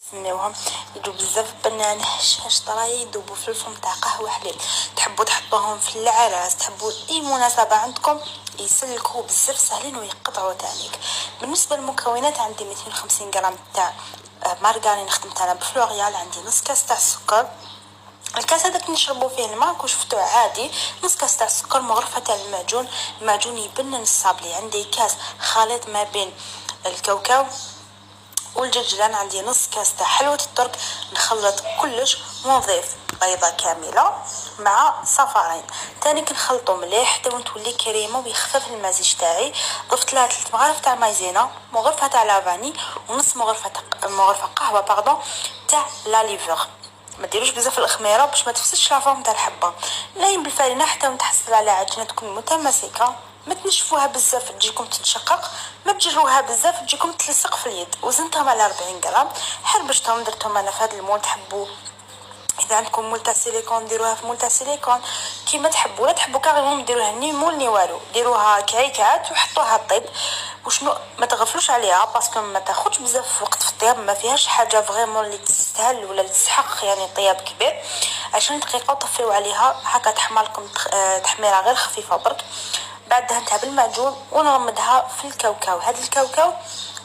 نسميوهم يدوب بزاف بنان هشاش طراي يدوبوا في الفم تاع قهوه حليب. تحبوا تحطوهم في العراس، تحبوا اي مناسبه عندكم يسلكوا بزاف سهلين ويقطعوا تانيك. بالنسبه للمكونات عندي 250 غرام تاع مارغرين خدمت انا بفلوريال، عندي نص كاس تاع السكر، الكاس هذاك نشربوا فيه الماء كون شفتوه عادي، نص كاس تاع السكر، مغرفه تاع المعجون، المعجون يبنن الصابلي، عندي كاس خليط ما بين الكاوكاو والجرجلان، عندي نص كاس تاع حلوة الترك، نخلط كلش ونضيف بيضة كاملة مع صفارين تاني كنخلطو مليح حتى تولي كريمة ويخفف المزيج تاعي. ضفت لها 3 مغارف تاع مايزينا، مغرفة تاع لافاني، ونص مغرفة قهوة تاع لا ليفر. ما ديروش بزاف الخميره باش ما تفسدش لافورم تاع الحبه. لاين بالفارينه حتى نتحصل على عجينه تكون متماسكه، ما تنشفوها بزاف تجيكم تتشقق، ما تجروها بزاف تجيكم تلصق في اليد. وزنتهم على 40 غرام، حربشتهم درتهم انا في هذا المول. تحبوا اذا عندكم مول تاع سيليكون ديروها في مول تاع سيليكون كيما تحبوا، لا تحبوا كاريمون ديروها ني مول ني والو، ديروها كعيكات وحطوها طيب. وشنو ما تغفلوش عليها باسكو ما تاخذش بزاف وقت في الطياب، ما فيهاش حاجه فريمون اللي تستاهل ولا تستحق يعني طياب كبير. 20 دقيقه وطفيو عليها هكا تحمر لكم تحميره غير خفيفه برك. بعد دهنتها بالمعجون ونغمدها في الكاوكاو. هذا الكاوكاو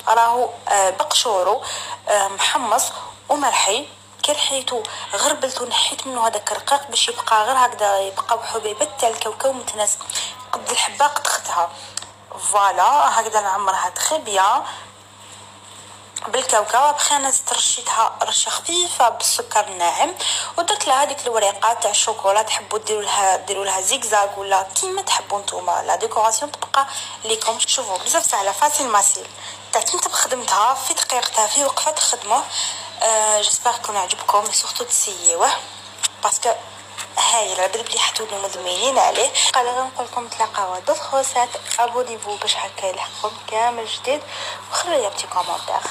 راهو بقشورو محمص ومرحي، كي رحيتو غربلتو نحيت منه هذاك الرقيق باش يبقى غير هكذا، يبقى حبيبات تاع الكاوكاو متناسق قد الحبه قد اختها. فوالا هكذا نعمرها تخي بيان بالكاوكاو. بخي انا رشيتها رشه خفيفه بالسكر الناعم، ودرت لها هذيك الوريقات تاع الشوكولا. تحبوا ديروا لها زيكزاك ولا كيما تحبوا نتوما، لا ديكوراسيون تبقى ليكم. شوفوا بزاف سهله فاسيل ماسيل. كنت خدمتها في دقيقتها في وقفه تخدمه. جيسبر كون عجبكم سورتو تسيوه باسكو هاي العبد بلي حتولوا مدمنين عليه. قال نقول لكم تلاقاو دوط خوسات، ابونيفو باش هكا يلحقكم كامل جديد، وخلوا لي بتي كومونتير.